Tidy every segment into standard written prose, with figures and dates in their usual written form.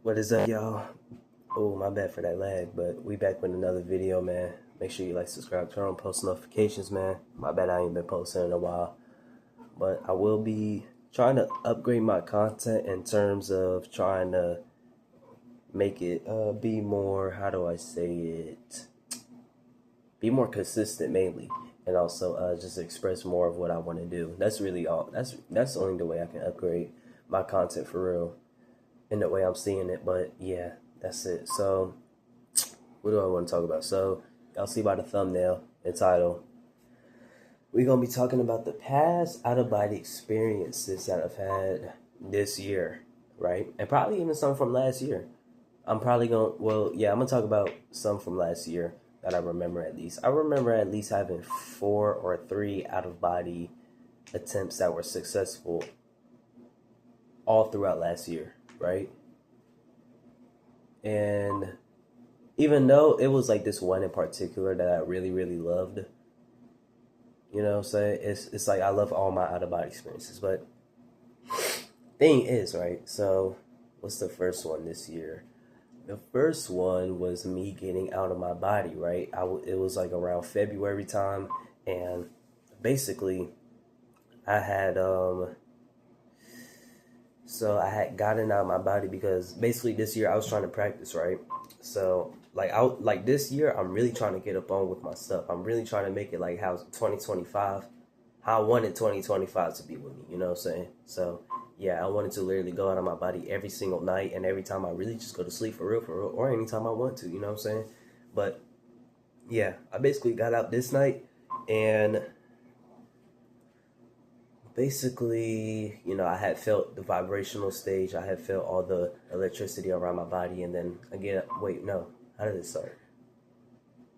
What is up, y'all? Oh, my bad for that lag, but we back with another video, man. Make sure you like, subscribe, turn on post notifications, man. My bad, I ain't been posting in a while, but I will be trying to upgrade my content in terms of trying to make it be more, how do I say it? Be more consistent, mainly, and also just express more of what I want to do. That's really all. That's only the way I can upgrade my content for real, in the way I'm seeing it. But yeah, that's it. So what do I want to talk about? So y'all see by the thumbnail and title, we're gonna be talking about the past out of body experiences that I've had this year, right? And probably even some from last year. I'm probably gonna, well, yeah, I'm gonna talk about some from last year that I remember at least. I remember at least having 4 or 3 out of body attempts that were successful all throughout last year, right? And even though it was like this one in particular that I really, really loved, you know what I'm saying? It's like I love all my out of body experiences. But thing is, right? So what's the first one this year? The first one was me getting out of my body, right? It was like around February time, and basically I had so I had gotten out of my body because basically this year I was trying to practice, right? So like this year I'm really trying to get up on with my stuff. I'm really trying to make it like how 2025, how I wanted 2025 to be with me, you know what I'm saying? So yeah, I wanted to literally go out of my body every single night, and every time I really just go to sleep for real, or anytime I want to, you know what I'm saying? But yeah, I basically got out this night, and basically, you know, I had felt the vibrational stage. I had felt all the electricity around my body. And then again, wait, no, how did it start?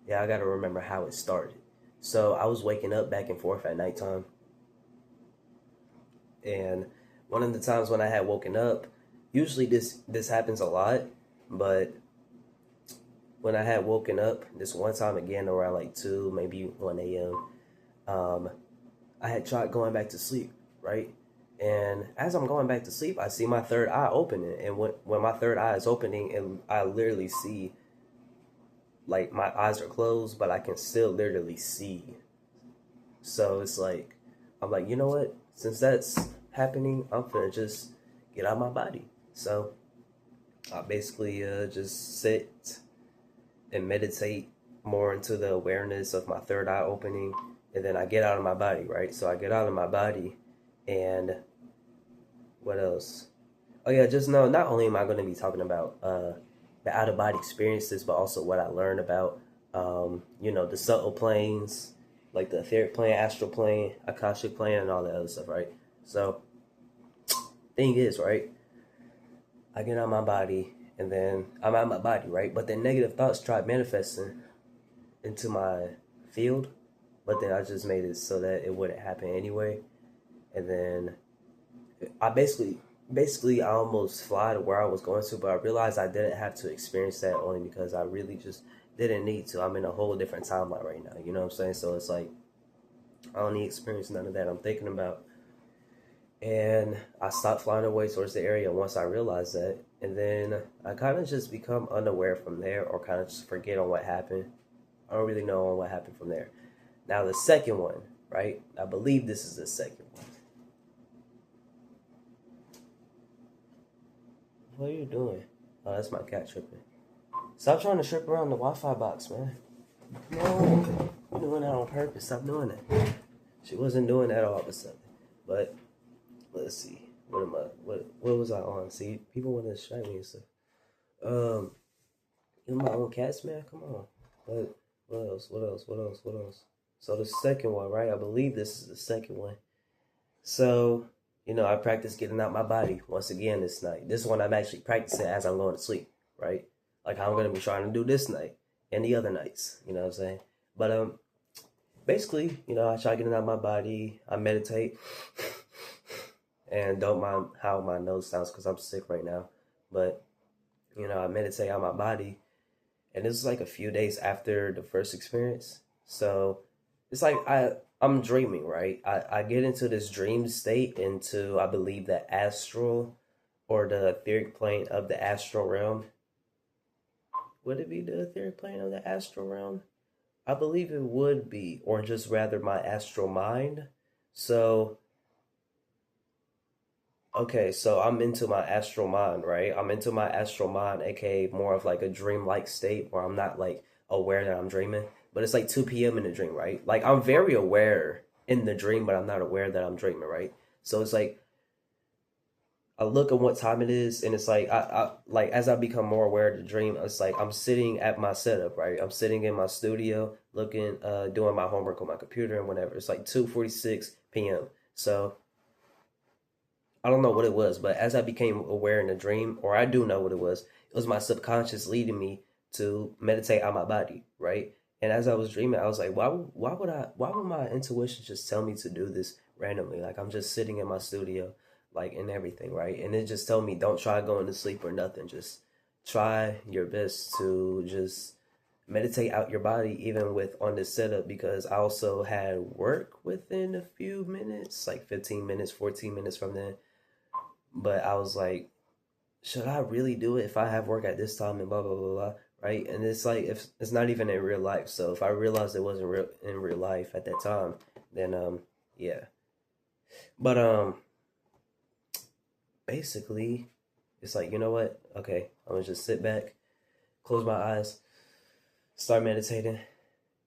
Yeah, I got to remember how it started. So I was waking up back and forth at nighttime. And one of the times when I had woken up, usually this happens a lot, but when I had woken up this one time again around like 2, maybe 1 a.m., I had tried going back to sleep, right? And as I'm going back to sleep, I see my third eye opening. And when my third eye is opening, and I literally see, like, my eyes are closed, but I can still literally see. So it's like, I'm like, you know what? Since that's happening, I'm finna just get out of my body. So I basically just sit and meditate more into the awareness of my third eye opening, and then I get out of my body, right? So I get out of my body, and what else? Oh yeah, just know, not only am I going to be talking about the out of body experiences, but also what I learned about, you know, the subtle planes, like the etheric plane, astral plane, akashic plane, and all that other stuff, right? So thing is, right, I get out of my body, and then I'm out of my body, right? But then negative thoughts try manifesting into my field, but then I just made it so that it wouldn't happen anyway. And then I basically I almost fly to where I was going to, but I realized I didn't have to experience that, only because I really just didn't need to. I'm in a whole different timeline right now, you know what I'm saying? So it's like I don't need to experience none of that I'm thinking about. And I stopped flying away towards the area once I realized that. And then I kind of just become unaware from there, or kind of just forget on what happened. I don't really know on what happened from there. Now the second one, right? I believe this is the second one. What are you doing? Oh, that's my cat tripping. Stop trying to trip around the Wi-Fi box, man. No, you're doing that on purpose. Stop doing that. She wasn't doing that all of a sudden. But let's see. What am I? What was I on? See, people want to distract me and stuff. You my own cats, man. Come on. What else? What else? What else? What else? So the second one, right? I believe this is the second one. So, you know, I practiced getting out my body once again this night. This one I'm actually practicing as I'm going to sleep, right? Like I'm going to be trying to do this night and the other nights, you know what I'm saying? But basically, you know, I try getting out my body. I meditate, and don't mind how my nose sounds because I'm sick right now. But, you know, I meditate on my body, and this is like a few days after the first experience. So it's like I'm dreaming, right? I get into this dream state, into, I believe, the astral or the etheric plane of the astral realm. Would it be the etheric plane of the astral realm? I believe it would be, or just rather my astral mind. So, okay, so I'm into my astral mind, right? I'm into my astral mind, aka more of like a dream-like state where I'm not like aware that I'm dreaming, but it's like 2 p.m. in the dream, right? Like I'm very aware in the dream, but I'm not aware that I'm dreaming, right? So it's like I look at what time it is, and it's like I like as I become more aware of the dream, it's like I'm sitting at my setup, right? I'm sitting in my studio, looking, doing my homework on my computer and whatever. It's like 2:46 p.m. So I don't know what it was, but as I became aware in the dream, or I do know what it was my subconscious leading me to meditate on my body, right? And as I was dreaming, I was like, why would my intuition just tell me to do this randomly? Like I'm just sitting in my studio, like and everything, right? And it just told me, don't try going to sleep or nothing. Just try your best to just meditate out your body, even with on this setup, because I also had work within a few minutes, like 15 minutes, 14 minutes from then. But I was like, should I really do it if I have work at this time and blah blah blah blah, right? And it's like if it's not even in real life. So if I realized it wasn't real in real life at that time, then yeah. But basically it's like, you know what? Okay, I'm gonna just sit back, close my eyes, start meditating.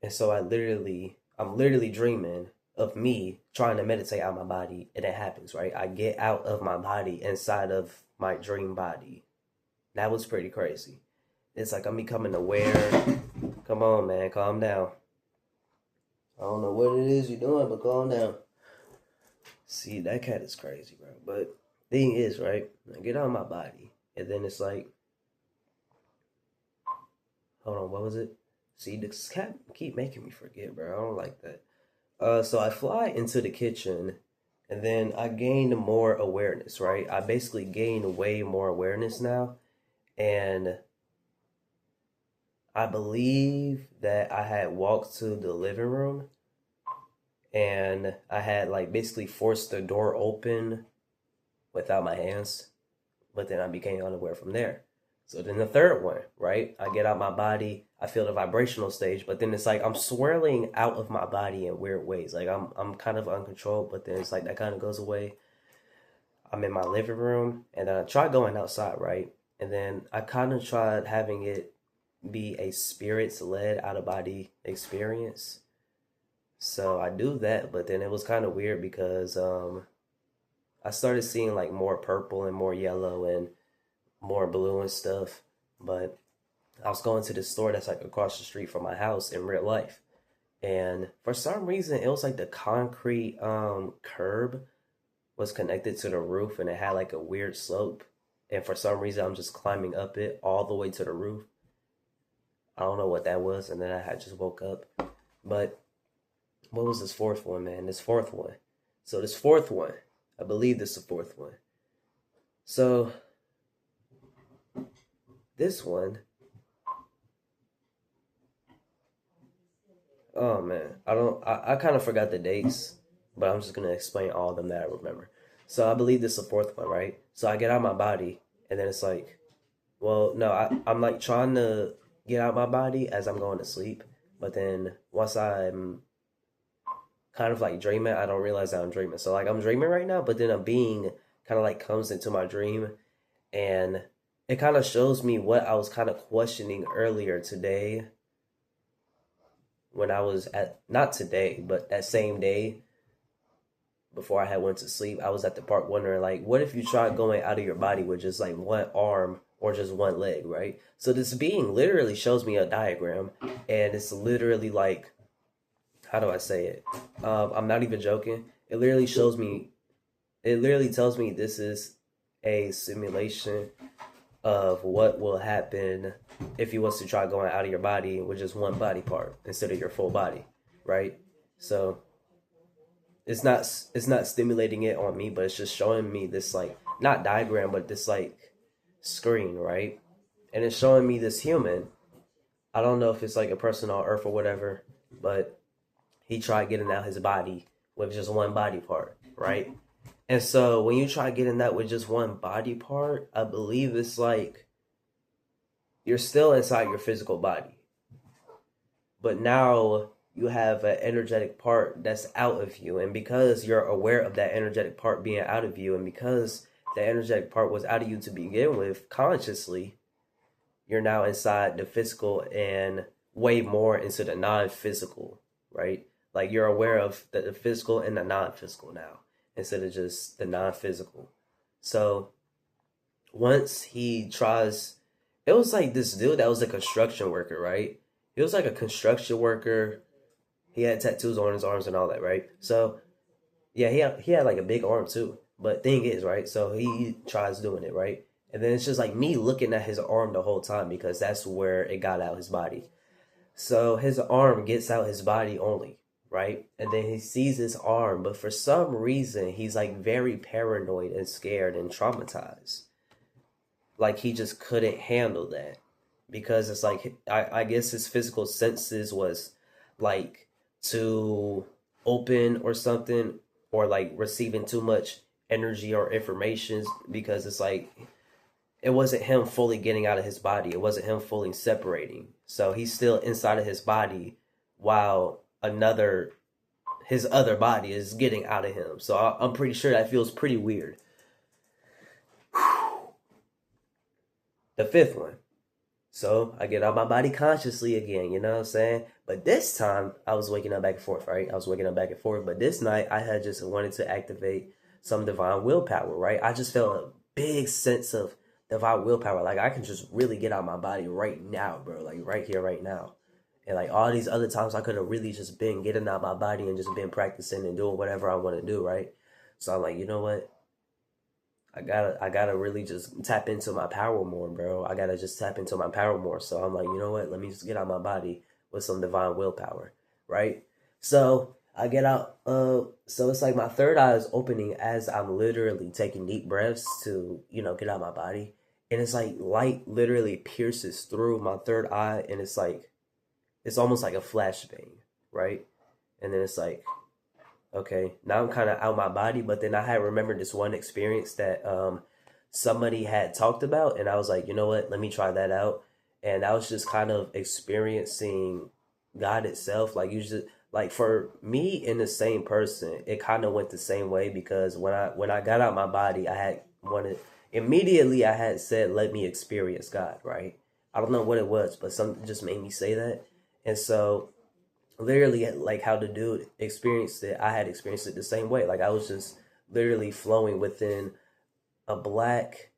And so I'm literally dreaming of me trying to meditate out my body, and it happens, right? I get out of my body inside of my dream body. That was pretty crazy. It's like I'm becoming aware. Come on, man, calm down. I don't know what it is you're doing, but calm down. See, that cat is crazy, bro. But thing is, right? I get out of my body, and then it's like, hold on, what was it? See, this cat keep making me forget, bro. I don't like that. So I fly into the kitchen, and then I gained more awareness, right? I basically gained way more awareness now, and I believe that I had walked to the living room, and I had like basically forced the door open without my hands, but then I became unaware from there. So then the third one, right? I get out my body, I feel the vibrational stage, but then it's like I'm swirling out of my body in weird ways. Like I'm kind of uncontrolled, but then it's like that kind of goes away. I'm in my living room, and then I tried going outside, right? And then I kind of tried having it be a spirits led out of body experience. So I do that, but then it was kind of weird because I started seeing like more purple and more yellow and more blue and stuff. But I was going to the store that's like across the street from my house in real life. And for some reason it was like the concrete curb was connected to the roof, and it had like a weird slope. And for some reason I'm just climbing up it all the way to the roof. I don't know what that was, and then I had just woke up. But what was this fourth one, man? This fourth one. So this fourth one, I believe this is the fourth one. So this one, oh man, I kind of forgot the dates, but I'm just gonna explain all of them that I remember. So I believe this is the fourth one, right? So I get out of my body, and then it's like, well, no, I'm like trying to get out of my body as I'm going to sleep, but then once I'm kind of like dreaming, I don't realize that I'm dreaming. So like I'm dreaming right now, but then a being kind of like comes into my dream, and it kind of shows me what I was kind of questioning earlier today when I was at, not today, but that same day before I had went to sleep. I was at the park wondering like, what if you tried going out of your body with just like one arm or just one leg, right? So this being literally shows me a diagram, and it's literally like, how do I say it? I'm not even joking. It literally shows me, it literally tells me this is a simulation of what will happen if you was to try going out of your body with just one body part instead of your full body, right? So it's not stimulating it on me, but it's just showing me this like, not diagram, but this like screen, right? And it's showing me this human. I don't know if it's like a person on Earth or whatever, but he tried getting out his body with just one body part, right? And so when you try getting that with just one body part, I believe it's like you're still inside your physical body, but now you have an energetic part that's out of you. And because you're aware of that energetic part being out of you, and because the energetic part was out of you to begin with consciously, you're now inside the physical and way more into the non-physical, right? Like you're aware of the physical and the non-physical now instead of just the non-physical. So once he tries, it was like this dude that was a construction worker, right? He was like a construction worker. He had tattoos on his arms and all that, right? So yeah, he had like a big arm too. But thing is, right? So he tries doing it, right? And then it's just like me looking at his arm the whole time because that's where it got out his body. So his arm gets out his body only, right? And then he sees his arm, but for some reason he's like very paranoid and scared and traumatized. Like he just couldn't handle that because it's like I guess his physical senses was like too open or something, or like receiving too much energy or information, because it's like it wasn't him fully getting out of his body, it wasn't him fully separating, so he's still inside of his body while another his other body is getting out of him. So I'm pretty sure that feels pretty weird. The fifth one. So I get out my body consciously again, you know what I'm saying? But this time I was waking up back and forth, right? I was waking up back and forth. But this night I had just wanted to activate some divine willpower, right? I just felt a big sense of divine willpower. Like I can just really get out my body right now, bro. Like right here, right now. And like all these other times I could have really just been getting out my body and just been practicing and doing whatever I want to do, right? So I'm like, you know what? I gotta really just tap into my power more, bro. I gotta just tap into my power more. So I'm like, you know what? Let me just get out my body with some divine willpower, right? So I get out. So it's like my third eye is opening as I'm literally taking deep breaths to, get out my body, and it's like light literally pierces through my third eye, and it's like it's almost like a flashbang, right? And then it's like, okay, now I'm kind of out my body, but then I had remembered this one experience that somebody had talked about, and I was like, you know what, let me try that out. And I was just kind of experiencing God itself. Like usually, like for me and the same person, it kind of went the same way, because when I got out my body, I had wanted immediately I had said, let me experience God, right? I don't know what it was, but something just made me say that. And so literally, like how the dude experienced it, I had experienced it the same way. Like I was just literally flowing within a black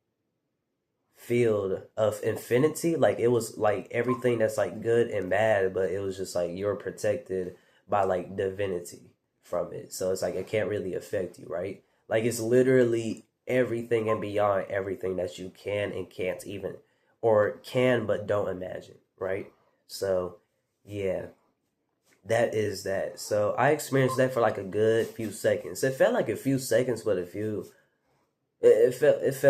field of infinity. Like it was like everything that's like good and bad, but it was just like you're protected by like divinity from it. So it's like it can't really affect you, right? Like it's literally everything and beyond everything that you can and can't even, or can but don't imagine, right? So yeah, that is that. So I experienced that for like a good few seconds. It felt like a few seconds, but it felt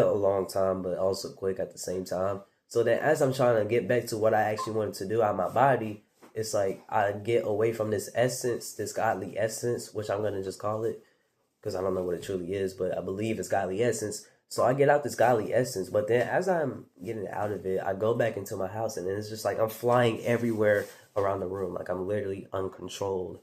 a long time, but also quick at the same time. So then as I'm trying to get back to what I actually wanted to do out my body, it's like I get away from this essence, this godly essence, which I'm gonna just call it, because I don't know what it truly is, but I believe it's godly essence. So I get out this godly essence, but then as I'm getting out of it, I go back into my house, and then it's just like I'm flying everywhere around the room. Like I'm literally uncontrolled,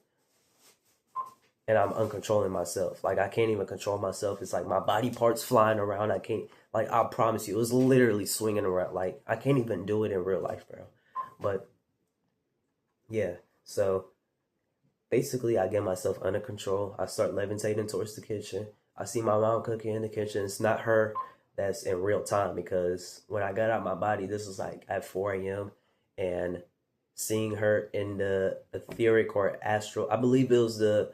and I'm uncontrolling myself. Like I can't even control myself. It's like my body parts flying around. I can't, like, I promise you, it was literally swinging around. Like I can't even do it in real life, bro. But yeah, so basically, I get myself under control. I start levitating towards the kitchen. I see my mom cooking in the kitchen. It's not her that's in real time, because when I got out my body, this was like at 4 a.m. and seeing her in the etheric or astral, I believe it was the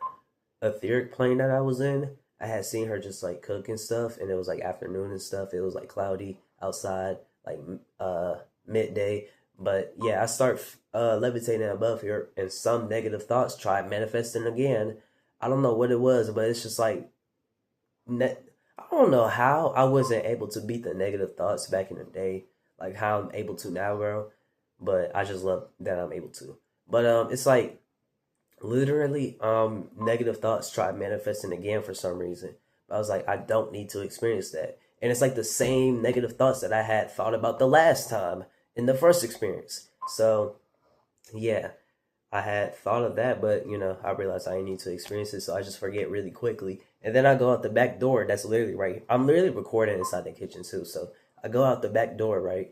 etheric plane that I was in. I had seen her just like cooking stuff, and it was like afternoon and stuff. It was like cloudy outside, like midday. But yeah, I start levitating above here, and some negative thoughts try manifesting again. I don't know what it was, but it's just like I don't know how I wasn't able to beat the negative thoughts back in the day, like how I'm able to now, bro. But I just love that I'm able to. But it's like literally negative thoughts try manifesting again for some reason. But I was like, I don't need to experience that. And it's like the same negative thoughts that I had thought about the last time in the first experience. So yeah, I had thought of that, but I realized I need to experience it, so I just forget really quickly. And then I go out the back door. That's literally right. I'm literally recording inside the kitchen too. So I go out the back door, right?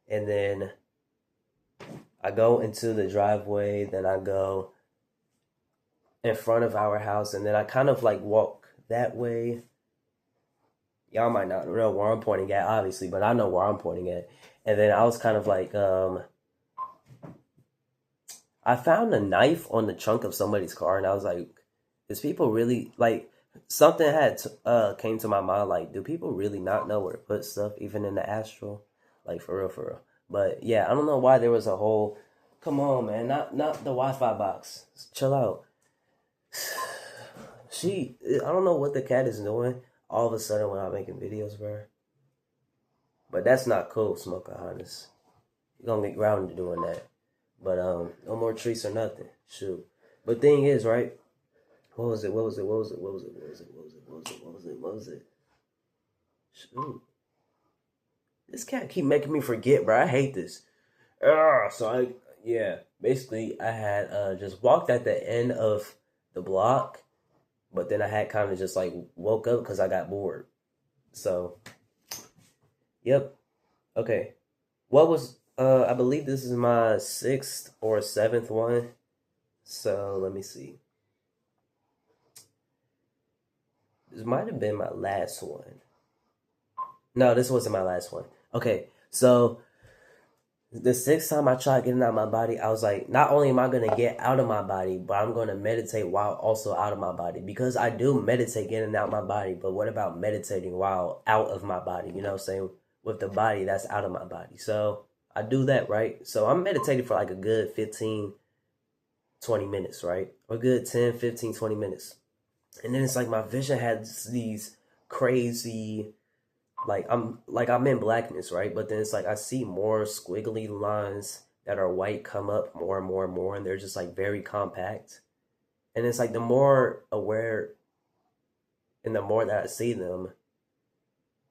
And then I go into the driveway, then I go in front of our house, and then I kind of like walk that way. Y'all might not know where I'm pointing at, obviously, but I know where I'm pointing at. And then I was kind of like, I found a knife on the trunk of somebody's car, and I was like, "Is people really like?" Something had came to my mind, like, do people really not know where to put stuff, even in the astral, like for real, for real. But yeah, I don't know why there was a whole. Come on, man, not the Wi-Fi box. Chill out. I don't know what the cat is doing. All of a sudden, when I'm making videos, bro. But that's not cool, Smoker Honest. You're gonna get grounded doing that. But no more treats or nothing. Shoot. But thing is, right? What was it? Shoot. This cat keep making me forget, bro. I hate this. Basically I had just walked at the end of the block, but then I had kind of just like woke up because I got bored. So, yep. Okay. What was I believe this is my 6th or 7th one. So let me see. This might have been my last one. No, this wasn't my last one. Okay, so the 6th time I tried getting out of my body, I was like, not only am I going to get out of my body, but I'm going to meditate while also out of my body. Because I do meditate getting out of my body, but what about meditating while out of my body? You know what I'm saying? With the body that's out of my body. So I do that, right? So I'm meditating for like a good 15, 20 minutes, right? A good 10, 15, 20 minutes. And then it's like my vision has these crazy, I'm in blackness, right? But then it's like I see more squiggly lines that are white come up more and more and more, and they're just like very compact. And it's like the more aware and the more that I see them,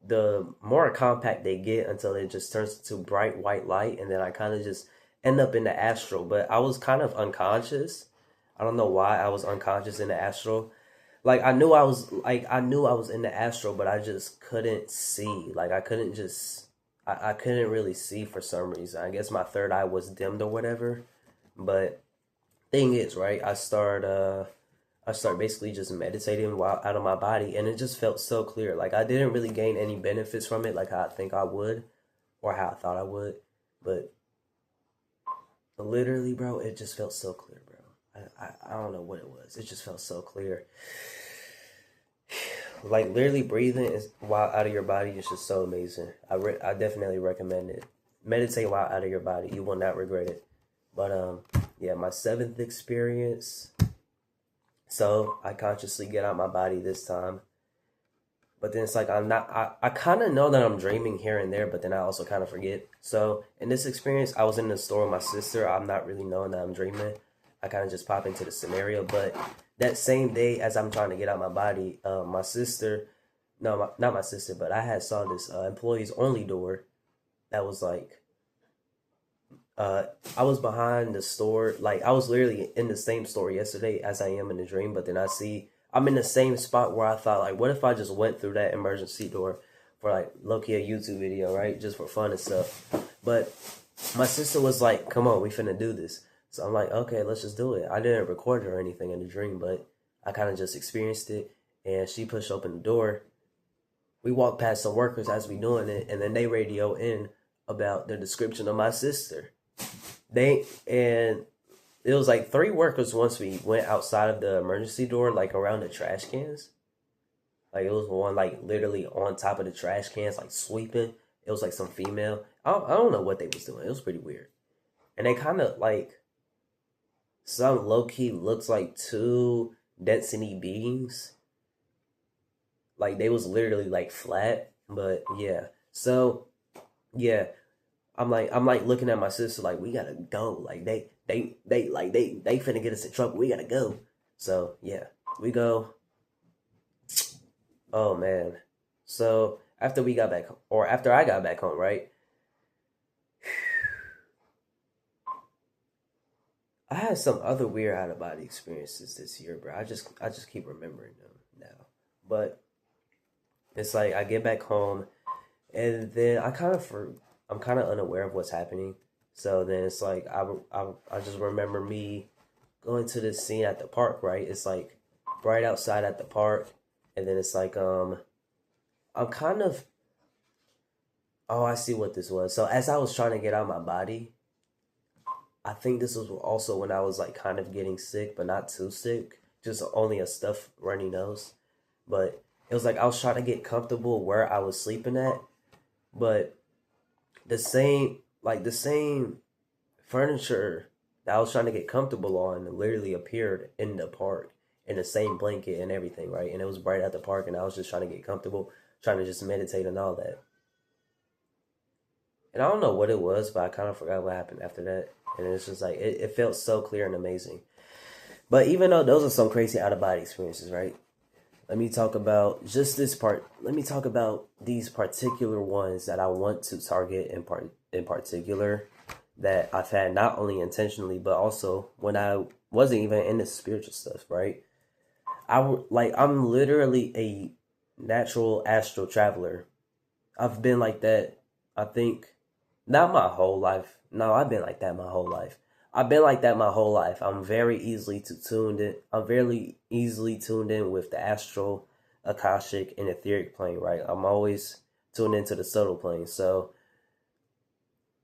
the more compact they get until it just turns to bright white light, and then I kind of just end up in the astral. But I was kind of unconscious. I don't know why I was unconscious in the astral. Like I knew I was in the astral, but I just couldn't see. Like I couldn't really see for some reason. I guess my third eye was dimmed or whatever. But thing is, right? I start basically just meditating while out of my body, and it just felt so clear. Like I didn't really gain any benefits from it like how I think I would or how I thought I would. But literally, bro, it just felt so clear, bro. I don't know what it was. It just felt so clear. Like literally breathing is while out of your body is just so amazing. I definitely recommend it. Meditate while out of your body. You will not regret it. But yeah, my 7th experience. So I consciously get out my body this time. But then it's like I kind of know that I'm dreaming here and there, but then I also kind of forget. So in this experience, I was in the store with my sister. I'm not really knowing that I'm dreaming. I kind of just pop into the scenario. But that same day as I'm trying to get out my body, my sister, no, not my sister, but I had saw this employees only door that was like, I was behind the store. Like I was literally in the same store yesterday as I am in the dream, but then I'm in the same spot where I thought, like, what if I just went through that emergency door for like low-key a YouTube video, right? Just for fun and stuff. But my sister was like, come on, we finna do this. So I'm like, okay, let's just do it. I didn't record it or anything in the dream, but I kind of just experienced it. And she pushed open the door. We walked past some workers as we doing it, and then they radio in about the description of my sister. And it was like 3 workers once we went outside of the emergency door, like around the trash cans. Like it was one like literally on top of the trash cans, like sweeping. It was like some female. I don't know what they was doing. It was pretty weird. And they kind of like, some low-key looks like 2 density beings. Like they was literally like flat. But yeah. So yeah. I'm like looking at my sister like, we gotta go. Like they finna get us in trouble. We gotta go. So yeah, we go. Oh man. So after we got back, or after I got back home, right? I had some other weird out of body experiences this year, bro. I just keep remembering them now. But it's like I get back home, and then I'm kind of unaware of what's happening. So then it's like I just remember me going to this scene at the park, right? It's like right outside at the park, and then it's like I'm kind of, oh, I see what this was. So as I was trying to get out of my body, I think this was also when I was like kind of getting sick, but not too sick, just only a stuffed runny nose. But it was like I was trying to get comfortable where I was sleeping at, but the same furniture that I was trying to get comfortable on literally appeared in the park in the same blanket and everything, right? And it was right at the park, and I was just trying to get comfortable, trying to just meditate and all that. And I don't know what it was, but I kind of forgot what happened after that. And it's just like it felt so clear and amazing. But even though those are some crazy out of body experiences, right? Let me talk about just this part. Let me talk about these particular ones that I want to target in particular that I've had not only intentionally but also when I wasn't even into spiritual stuff, right? I'm literally a natural astral traveler. I've been like that, I think, not my whole life. No, I've been like that my whole life. I've been like that my whole life. I'm very easily tuned in with the astral, akashic, and etheric plane, right? I'm always tuned into the subtle plane. So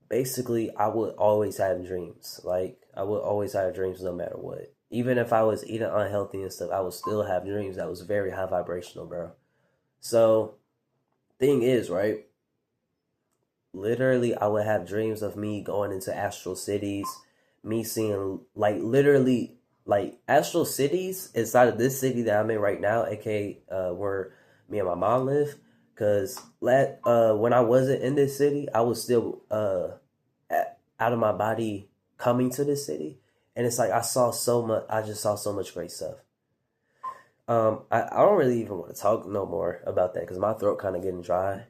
basically, I would always have dreams. Like I would always have dreams no matter what. Even if I was eating unhealthy and stuff, I would still have dreams that was very high vibrational, bro. So thing is, right? Literally, I would have dreams of me going into astral cities, me seeing like literally like astral cities inside of this city that I'm in right now, aka where me and my mom live. Cause when I wasn't in this city, I was still out of my body coming to this city, and it's like I saw so much. I just saw so much great stuff. I don't really even want to talk no more about that because my throat kind of getting dry,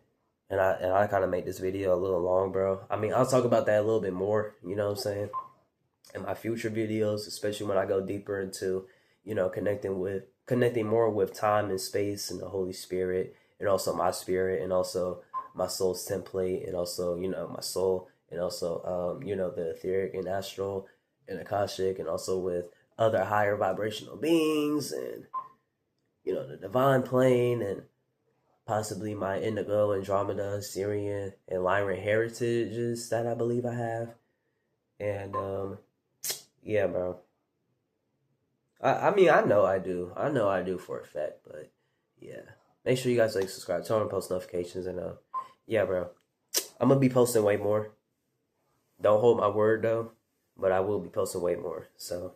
and I kind of made this video a little long, bro. I mean, I'll talk about that a little bit more. You know what I'm saying? In my future videos, especially when I go deeper into, connecting more with time and space and the Holy Spirit, and also my spirit, and also my soul's template, and also my soul, and also the etheric and astral and akashic, and also with other higher vibrational beings, and the divine plane, and possibly my indigo, Andromeda, Syrian, and Lyran heritages that I believe I have. And yeah, bro. I mean, I know I do. I know I do for a fact, but yeah. Make sure you guys like, subscribe, turn on post notifications, and yeah, bro. I'm gonna be posting way more. Don't hold my word though, but I will be posting way more. So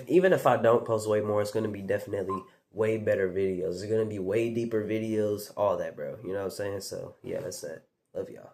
even if I don't post way more, it's gonna be definitely way better videos. It's gonna be way deeper videos, all that, bro. You know what I'm saying? So yeah, that's that. Love y'all.